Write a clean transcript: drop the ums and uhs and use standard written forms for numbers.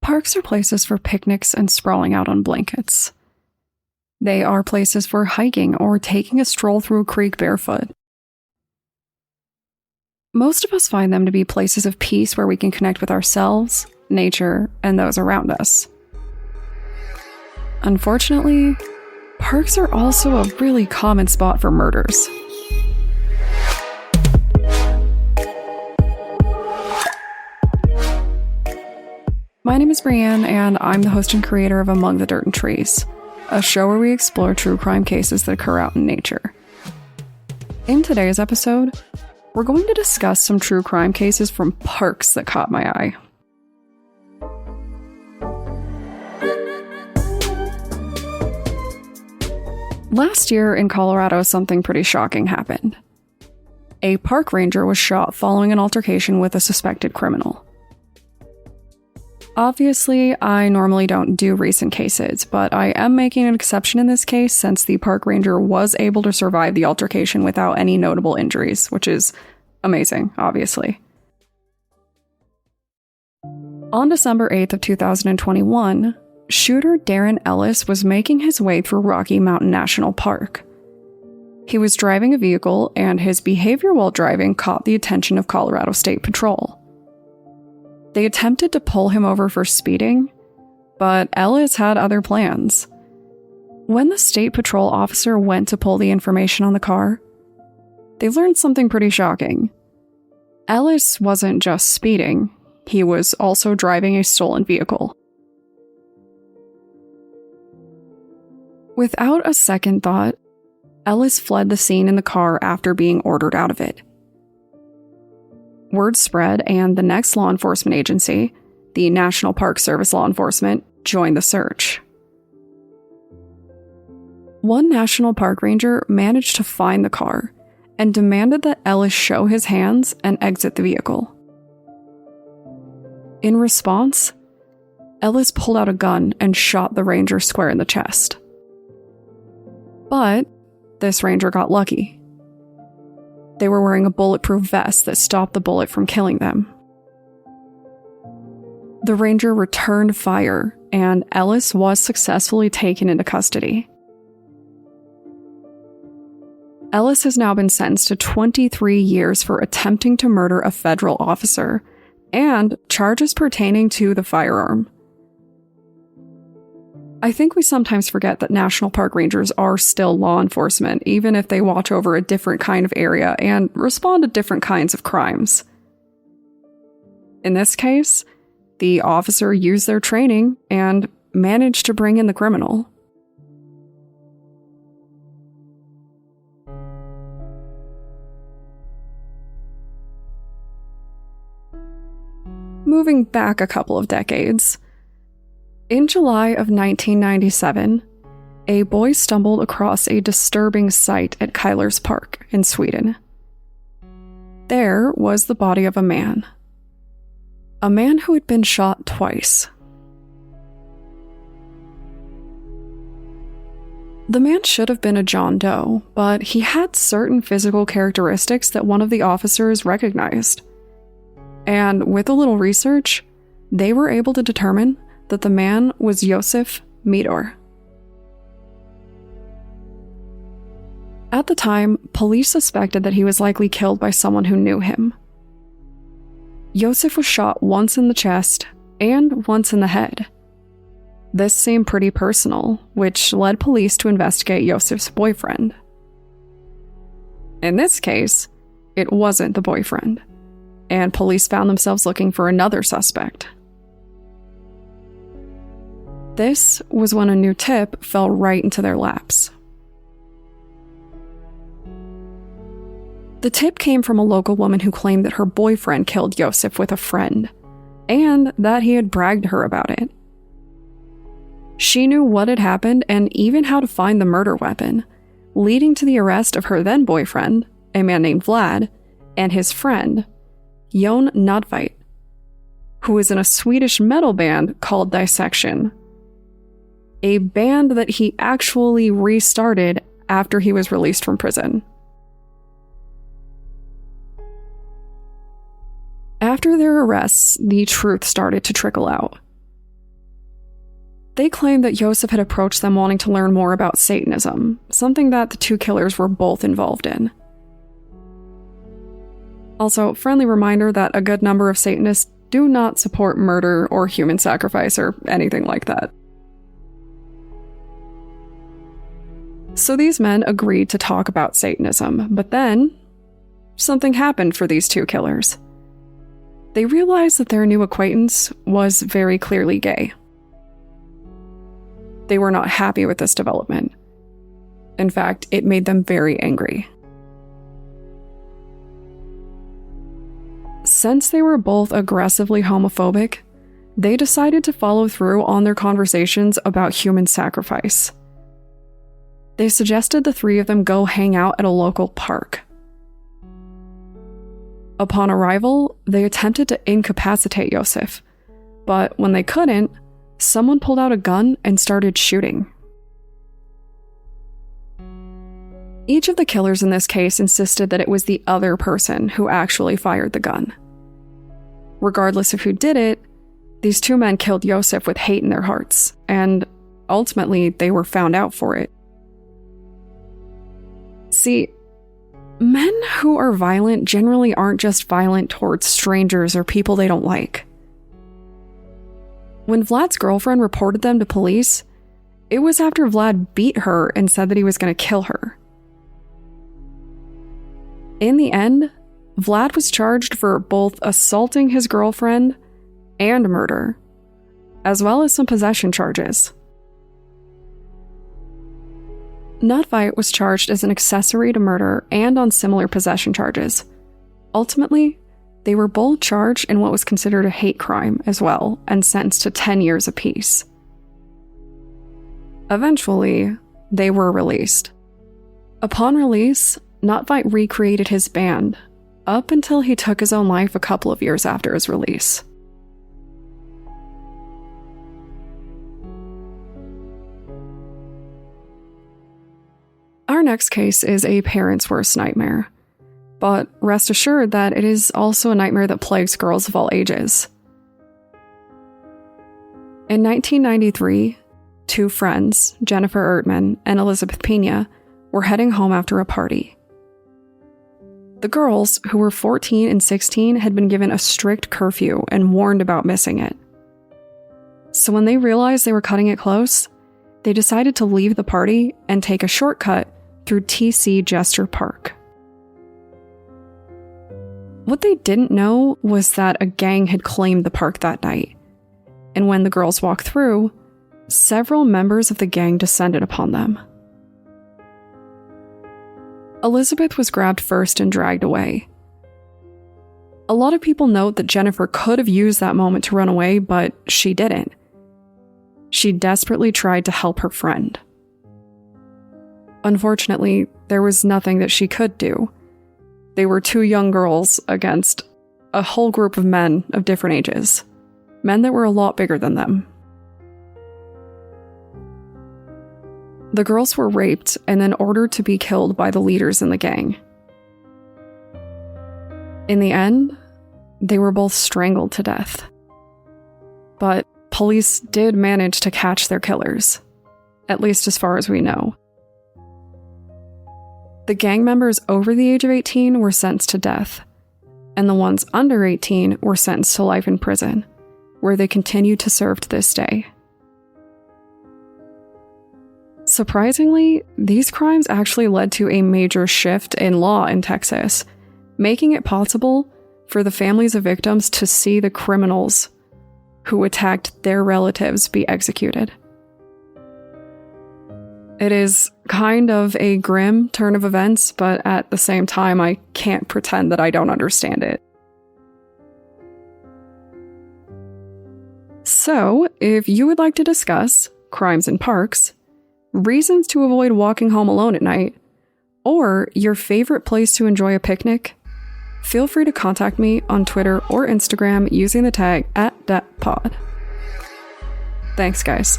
Parks are places for picnics and sprawling out on blankets. They are places for hiking or taking a stroll through a creek barefoot. Most of us find them to be places of peace where we can connect with ourselves, nature, and those around us. Unfortunately, parks are also a really common spot for murders. My name is Brienne, and I'm the host and creator of Among the Dirt and Trees, a show where we explore true crime cases that occur out in nature. In today's episode, we're going to discuss some true crime cases from parks that caught my eye. Last year in Colorado, something pretty shocking happened. A park ranger was shot following an altercation with a suspected criminal. Obviously, I normally don't do recent cases, but I am making an exception in this case since the park ranger was able to survive the altercation without any notable injuries, which is amazing, obviously. On December 8th of 2021, shooter Darren Ellis was making his way through Rocky Mountain National Park. He was driving a vehicle, and his behavior while driving caught the attention of Colorado State Patrol. They attempted to pull him over for speeding, but Ellis had other plans. When the State Patrol officer went to pull the information on the car, they learned something pretty shocking. Ellis wasn't just speeding, he was also driving a stolen vehicle. Without a second thought, Ellis fled the scene in the car after being ordered out of it. Word spread, and the next law enforcement agency, the National Park Service Law Enforcement, joined the search. One national park ranger managed to find the car and demanded that Ellis show his hands and exit the vehicle. In response, Ellis pulled out a gun and shot the ranger square in the chest. But this ranger got lucky. They were wearing a bulletproof vest that stopped the bullet from killing them. The ranger returned fire, and Ellis was successfully taken into custody. Ellis has now been sentenced to 23 years for attempting to murder a federal officer, and charges pertaining to the firearm. I think we sometimes forget that national park rangers are still law enforcement, even if they watch over a different kind of area and respond to different kinds of crimes. In this case, the officer used their training and managed to bring in the criminal. Moving back a couple of decades, in July of 1997, a boy stumbled across a disturbing sight at Kylar's Park in Sweden. There was the body of a man who had been shot twice. The man should have been a John Doe, but he had certain physical characteristics that one of the officers recognized. And with a little research, they were able to determine that the man was Josef Midor. At the time, police suspected that he was likely killed by someone who knew him. Josef was shot once in the chest and once in the head. This seemed pretty personal, which led police to investigate Josef's boyfriend. In this case, it wasn't the boyfriend, and police found themselves looking for another suspect. This was when a new tip fell right into their laps. The tip came from a local woman who claimed that her boyfriend killed Josef with a friend, and that he had bragged to her about it. She knew what had happened and even how to find the murder weapon, leading to the arrest of her then-boyfriend, a man named Vlad, and his friend, Jon Nudveit, who was in a Swedish metal band called Dissection, a band that he actually restarted after he was released from prison. After their arrests, the truth started to trickle out. They claimed that Joseph had approached them wanting to learn more about Satanism, something that the two killers were both involved in. Also, friendly reminder that a good number of Satanists do not support murder or human sacrifice or anything like that. So these men agreed to talk about Satanism, but then something happened for these two killers. They realized that their new acquaintance was very clearly gay. They were not happy with this development. In fact, it made them very angry. Since they were both aggressively homophobic, they decided to follow through on their conversations about human sacrifice. They suggested the three of them go hang out at a local park. Upon arrival, they attempted to incapacitate Joseph, but when they couldn't, someone pulled out a gun and started shooting. Each of the killers in this case insisted that it was the other person who actually fired the gun. Regardless of who did it, these two men killed Joseph with hate in their hearts, and ultimately they were found out for it. See, men who are violent generally aren't just violent towards strangers or people they don't like. When Vlad's girlfriend reported them to police, it was after Vlad beat her and said that he was going to kill her. In the end, Vlad was charged for both assaulting his girlfriend and murder, as well as some possession charges. Nutvite was charged as an accessory to murder and on similar possession charges. Ultimately, they were both charged in what was considered a hate crime as well, and sentenced to 10 years apiece. Eventually, they were released. Upon release, Nutvite recreated his band, up until he took his own life a couple of years after his release. Our next case is a parent's worst nightmare, but rest assured that it is also a nightmare that plagues girls of all ages. In 1993, two friends, Jennifer Ertman and Elizabeth Pena, were heading home after a party. The girls, who were 14 and 16, had been given a strict curfew and warned about missing it. So when they realized they were cutting it close, they decided to leave the party and take a shortcut through TC Jester Park. What they didn't know was that a gang had claimed the park that night, and when the girls walked through, several members of the gang descended upon them. Elizabeth was grabbed first and dragged away. A lot of people note that Jennifer could have used that moment to run away, but she didn't. She desperately tried to help her friend. Unfortunately, there was nothing that she could do. They were two young girls against a whole group of men of different ages. Men that were a lot bigger than them. The girls were raped and then ordered to be killed by the leaders in the gang. In the end, they were both strangled to death. But police did manage to catch their killers, at least as far as we know. The gang members over the age of 18 were sentenced to death, and the ones under 18 were sentenced to life in prison, where they continue to serve to this day. Surprisingly, these crimes actually led to a major shift in law in Texas, making it possible for the families of victims to see the criminals who attacked their relatives be executed. It is kind of a grim turn of events, but at the same time, I can't pretend that I don't understand it. So, if you would like to discuss crimes in parks, reasons to avoid walking home alone at night, or your favorite place to enjoy a picnic, feel free to contact me on Twitter or Instagram using the tag @DetPod. Thanks, guys.